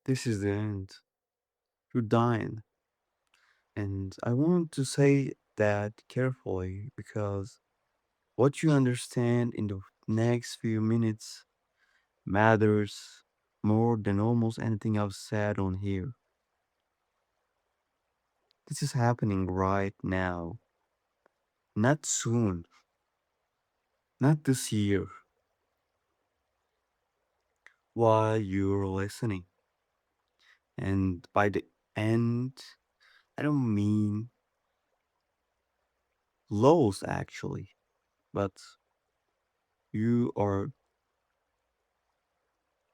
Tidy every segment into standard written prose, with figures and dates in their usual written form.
This is the end. You're dying. And I want to say that carefully because what you understand in the next few minutes matters more than almost anything I've said on here. This is happening right now, not soon, not this year, while you're listening. And by the end, I don't mean lows actually, but you are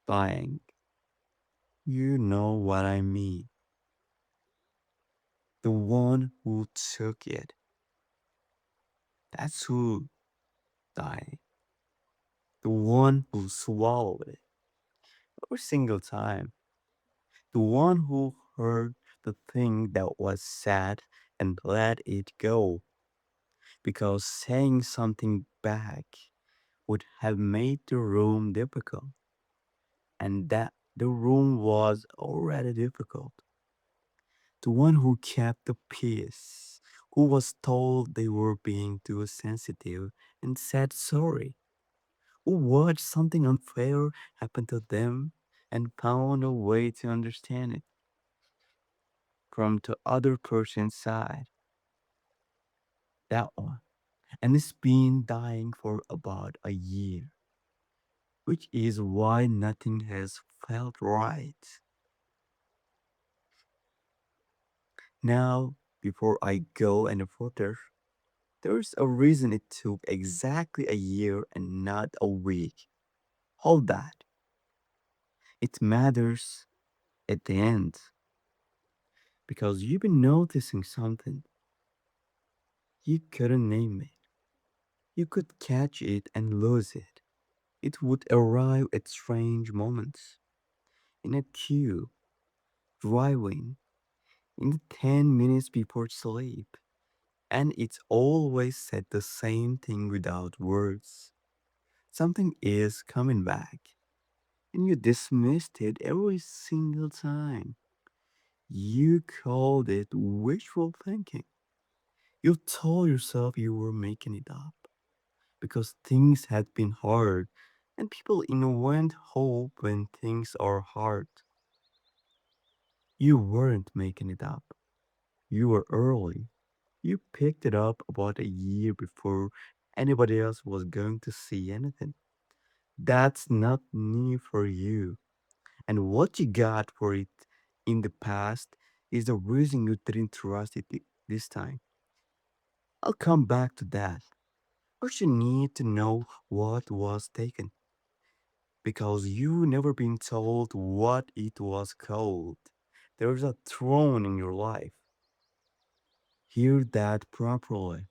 dying. You know what I mean. The one who took it. That's who died. The one who swallowed it every single time. The one who heard the thing that was said and let it go. Because saying something back would have made the room difficult. And that the room was already difficult. The one who kept the peace, who was told they were being too sensitive and said sorry, who watched something unfair happen to them and found a way to understand it from the other person's side. That one. And it's been dying for about a year, which is why nothing has felt right. Now, before I go any further, there's a reason it took exactly a year and not a week. Hold that. It matters at the end because you've been noticing something. You couldn't name it. You could catch it and lose it. It would arrive at strange moments. In a queue, driving, in the 10 minutes before sleep. And it always said the same thing without words. Something is coming back. And you dismissed it every single time. You called it wishful thinking. You told yourself you were making it up because things had been hard and people invent hope when things are hard. You weren't making it up. You were early. You picked it up about a year before anybody else was going to see anything. That's not new for you. And what you got for it in the past is the reason you didn't trust it this time. I'll come back to that. But you need to know what was taken because you never been told what it was called. There's a throne in your life. Hear that properly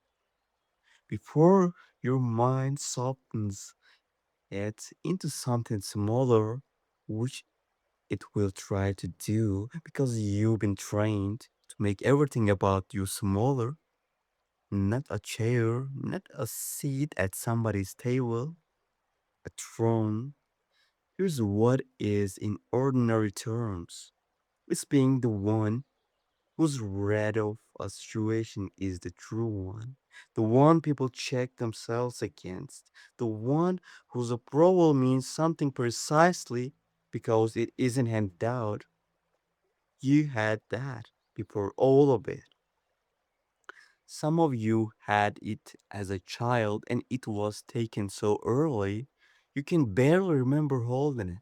before your mind softens it into something smaller, which it will try to do because you've been trained to make everything about you smaller, not a chair, not a seat at somebody's table, a throne. Here's what is in ordinary terms. It's being the one whose read of a situation is the true one, the one people check themselves against, the one whose approval means something precisely because it isn't handed out. You had that before all of it. Some of you had it as a child and it was taken so early you can barely remember holding it.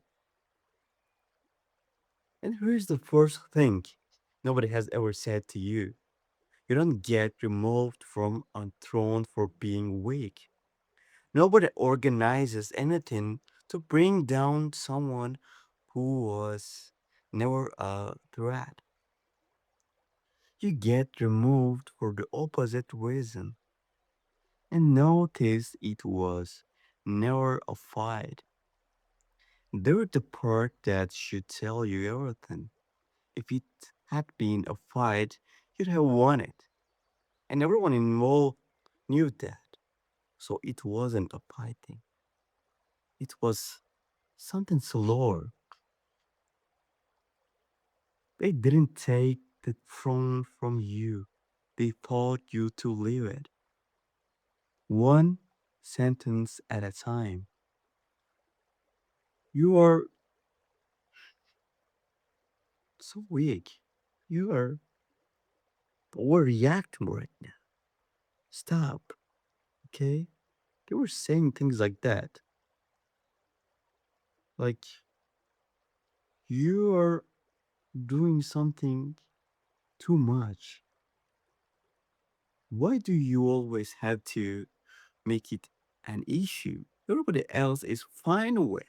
And here's the first thing nobody has ever said to you. You don't get removed from a throne for being weak. Nobody organizes anything to bring down someone who was never a threat. You get removed for the opposite reason. And notice it was never a fight. They're the part that should tell you everything. If it had been a fight, you'd have won it. And everyone involved knew that. So it wasn't a fighting. It was something slower. They didn't take the throne from you. They taught you to live it, one sentence at a time. You are so weak. You are overreacting right now. Stop, okay? They were saying things like that. Like, you are doing something too much. Why do you always have to make it an issue? Everybody else is fine with.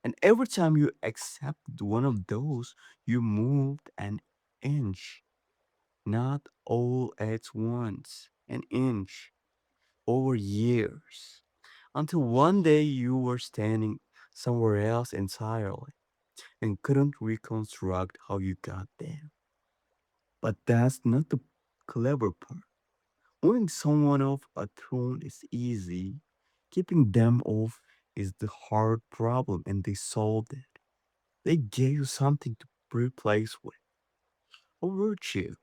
And every time you accept one of those, you moved an inch, not all at once, an inch over years, until one day you were standing somewhere else entirely and couldn't reconstruct how you got there. But that's not the clever part. Moving someone off a throne is easy. Keeping them off is the hard problem, and they solved it. They gave you something to replace with. A virtue.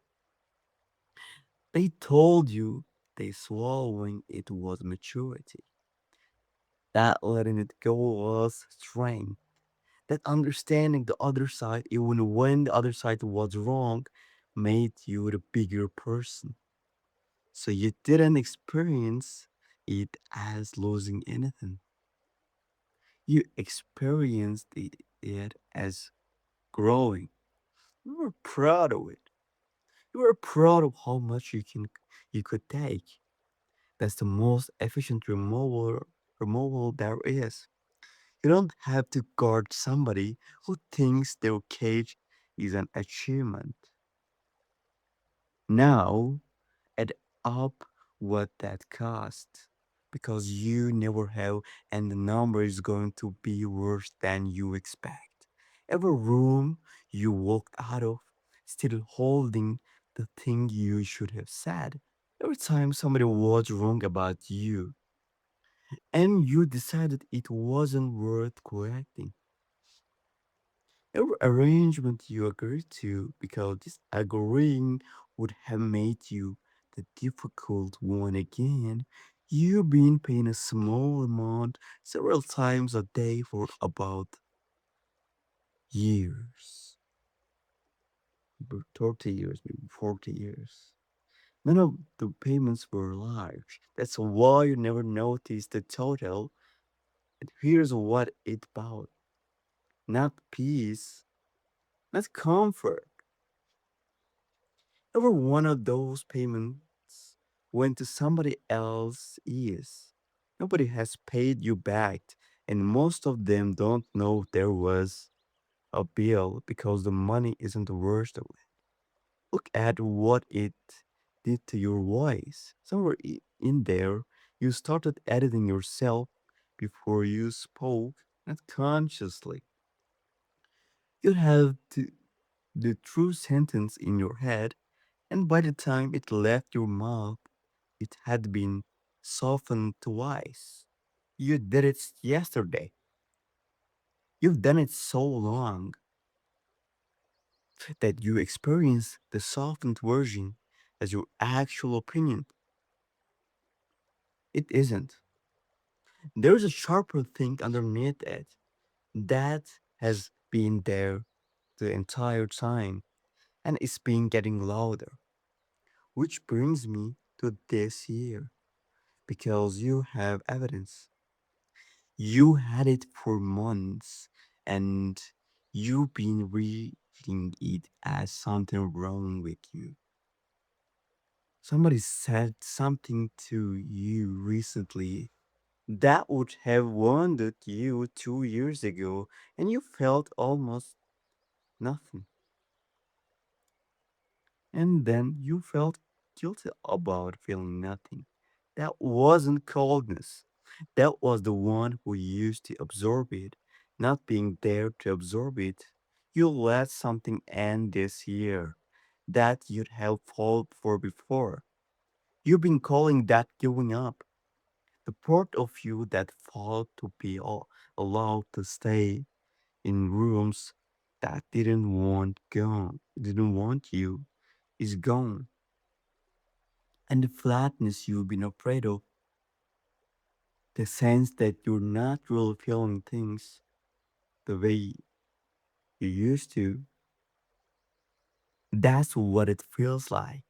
They told you they swallowing it was maturity. That letting it go was strength. That understanding the other side, even when the other side was wrong, made you the bigger person. So you didn't experience it as losing anything. You experienced it as growing. You were proud of it. You were proud of how much you could take. That's the most efficient removal there is. You don't have to guard somebody who thinks their cage is an achievement. Now, add up what that cost. Because you never have, and the number is going to be worse than you expect. Every room you walked out of, still holding the thing you should have said. Every time somebody was wrong about you, and you decided it wasn't worth correcting. Every arrangement you agreed to, because this agreeing would have made you the difficult one again. You've been paying a small amount several times a day for about years. About 30 years, maybe 40 years. None of the payments were large. That's why you never noticed the total. And here's what it bought. Not peace, not comfort. Every one of those payments went to somebody else's ears. Nobody has paid you back, and most of them don't know there was a bill because the money isn't the worst of it. Look at what it did to your voice. Somewhere in there, you started editing yourself before you spoke, not consciously. You have the true sentence in your head, and by the time it left your mouth, it had been softened twice. You did it yesterday. You've done it so long that you experience the softened version as your actual opinion. It isn't. There's a sharper thing underneath it that has been there the entire time and it's been getting louder. Which brings me to this year because you have evidence. You had it for months and you've been reading it as something wrong with you. Somebody said something to you recently that would have wounded you 2 years ago, and you felt almost nothing. And then you felt guilty about feeling nothing. That wasn't coldness. That was the one who used to absorb it, not being there to absorb it. You let something end this year that you'd have fought for before. You've been calling that giving up. The part of you that fought to be allowed to stay in rooms that didn't want you, is gone. And the flatness you've been afraid of, the sense that you're not really feeling things the way you used to, that's what it feels like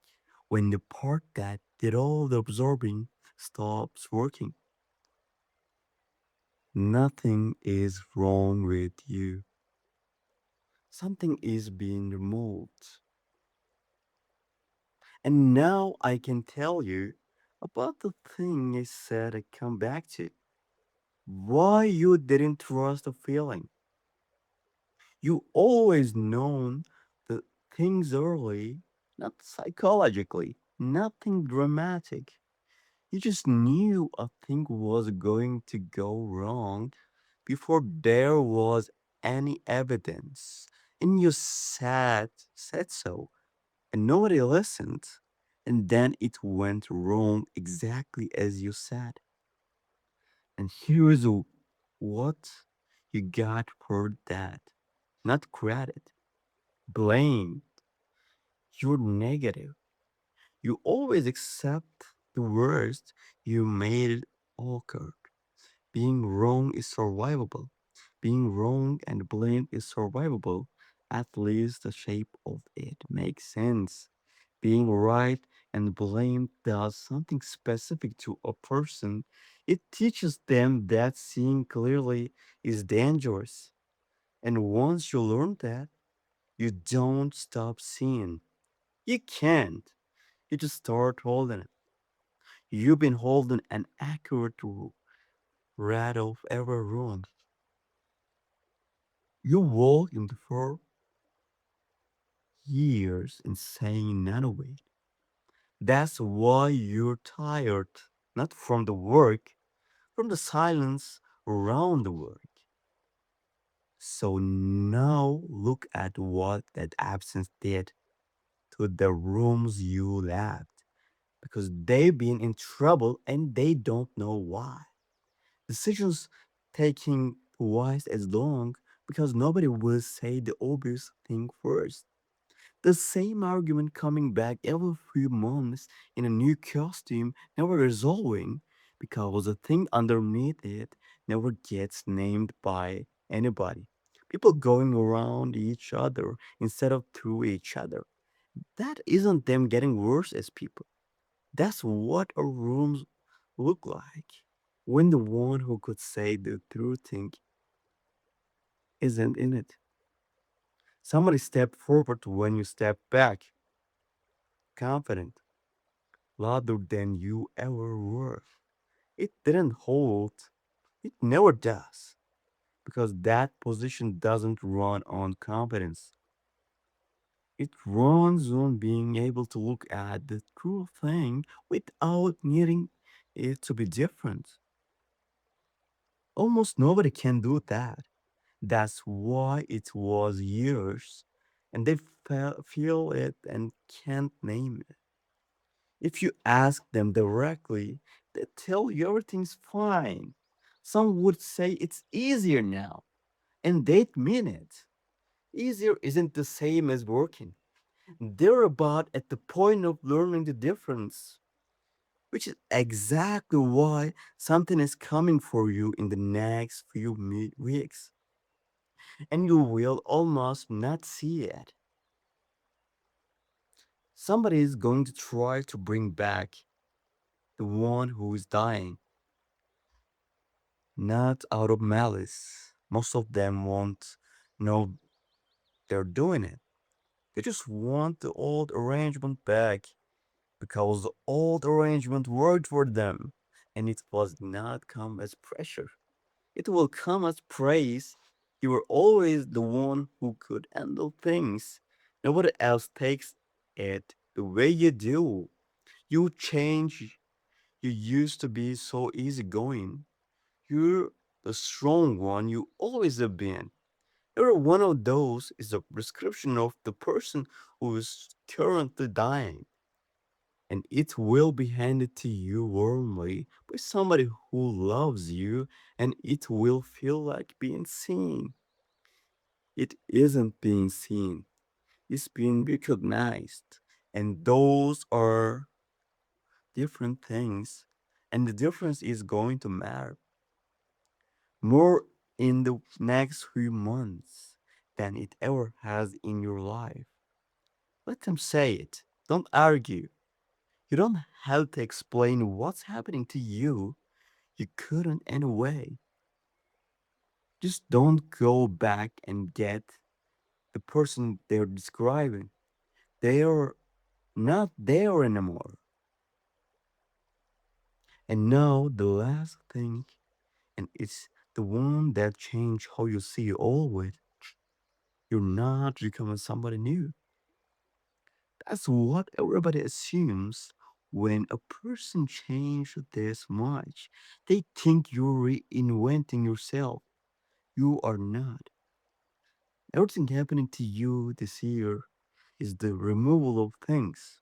when the part that did all the absorbing stops working. Nothing is wrong with you. Something is being removed. And now I can tell you about the thing I said I come back to. Why you didn't trust the feeling. You always known the things early, not psychologically, nothing dramatic. You just knew a thing was going to go wrong before there was any evidence. And you said so, and nobody listened. And then it went wrong exactly as you said. And here's what you got for that. Not credit, blame. You're negative. You always accept the worst. You made it awkward. Being wrong is survivable. Being wrong and blamed is survivable. At least the shape of it makes sense. Being right and blamed does something specific to a person. It teaches them that seeing clearly is dangerous. And once you learn that, you don't stop seeing. You can't. You just start holding it. You've been holding an accurate rat of every room. You walk in the for years and saying none of it. That's why you're tired, not from the work, from the silence around the work. So now look at what that absence did to the rooms you left because they've been in trouble and they don't know why. Decisions taking twice as long because nobody will say the obvious thing first. The same argument coming back every few months in a new costume, never resolving because the thing underneath it never gets named by anybody. People going around each other instead of through each other. That isn't them getting worse as people. That's what our rooms look like. When the one who could say the true thing isn't in it. Somebody step forward when you step back, confident, louder than you ever were. It didn't hold. It never does. Because that position doesn't run on confidence. It runs on being able to look at the true thing without needing it to be different. Almost nobody can do that. That's why it was years and they feel it and can't name it. If you ask them directly, they tell you everything's fine. Some would say it's easier now, and they'd mean it. Easier isn't the same as working. They're about at the point of learning the difference, which is exactly why something is coming for you in the next few weeks, and you will almost not see it. Somebody is going to try to bring back the one who is dying, not out of malice. Most of them won't know they're doing it. They just want the old arrangement back because the old arrangement worked for them and it was not come as pressure. It will come as praise. You were always the one who could handle things. Nobody else takes it the way you do. You change. You used to be so easygoing. You're the strong one you always have been. Every one of those is a prescription of the person who is currently dying, and it will be handed to you warmly by somebody who loves you, and it will feel like being seen. It isn't being seen, it's being recognized. And those are different things. And the difference is going to matter more in the next few months than it ever has in your life. Let them say it. Don't argue. You don't have to explain what's happening to you. You couldn't anyway. Just don't go back and get the person they're describing. They are not there anymore. And now the last thing, and it's the one that changed how you see always. You're not becoming somebody new. That's what everybody assumes when a person changes this much. They think you're reinventing yourself. You are not. Everything happening to you this year is the removal of things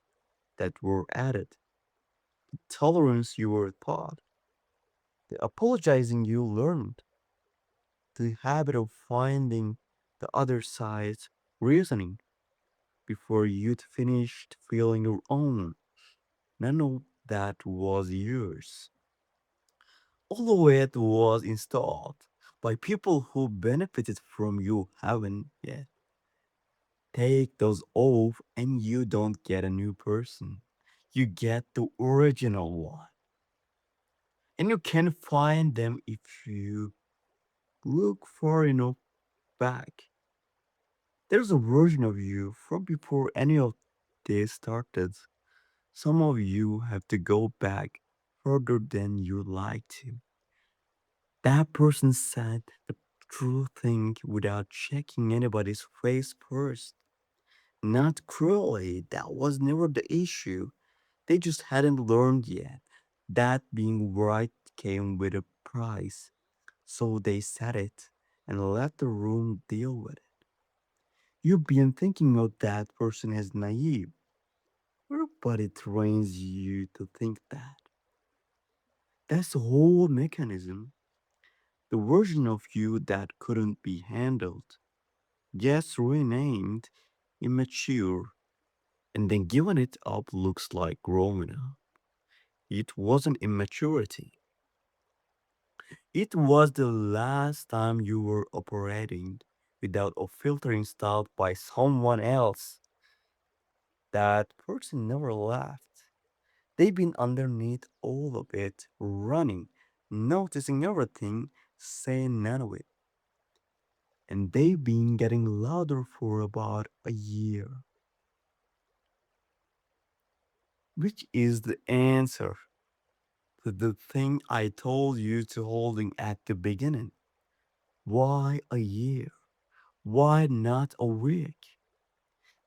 that were added, the tolerance you were taught, the apologizing you learned, the habit of finding the other side's reasoning before you'd finished feeling your own. None of that was yours. All of it was installed by people who benefited from you haven't yet. Take those off and you don't get a new person. You get the original one. And you can find them if you look far enough back. There's a version of you from before any of this started. Some of you have to go back further than you like to. That person said the true thing without checking anybody's face first. Not cruelly, that was never the issue. They just hadn't learned yet that being right came with a price. So they said it and let the room deal with it. You've been thinking of that person as naive. Everybody trains you to think that. That's the whole mechanism. The version of you that couldn't be handled, just renamed immature, and then giving it up looks like growing up. It wasn't immaturity. It was the last time you were operating without a filter installed by someone else. That person never left. They've been underneath all of it, running, noticing everything, saying none of it. And they've been getting louder for about a year, which is the answer to the thing I told you to holding at the beginning. Why a year? Why not a week?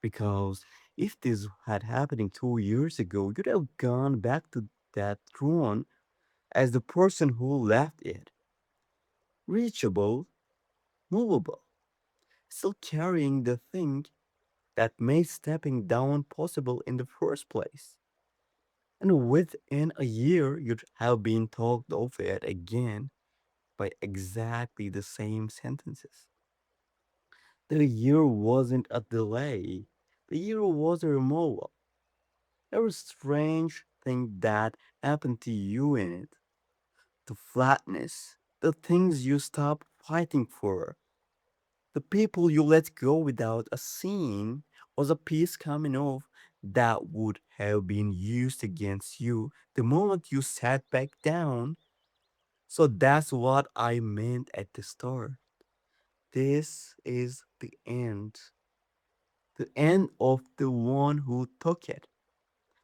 Because if this had happened 2 years ago, you'd have gone back to that throne as the person who left it, reachable, movable, still carrying the thing that made stepping down possible in the first place. And within a year, you'd have been talked of it again by exactly the same sentences. The year wasn't a delay, the year was a removal. There was strange thing that happened to you in it. The flatness, the things you stopped fighting for, the people you let go without a scene was a piece coming off that would have been used against you the moment you sat back down. So that's what I meant at the start. This is the end of the one who took it,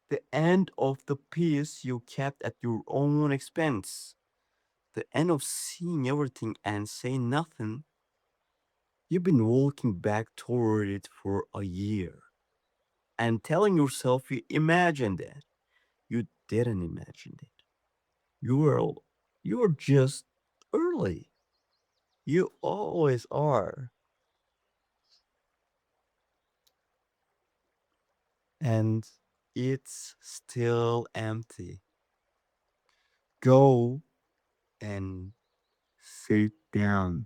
the end of the piece you kept at your own expense, the end of seeing everything and saying nothing. You've been walking back toward it for a year and telling yourself you imagined it. You didn't imagine it. You were you were just early. You always are. And it's still empty. Go and sit down.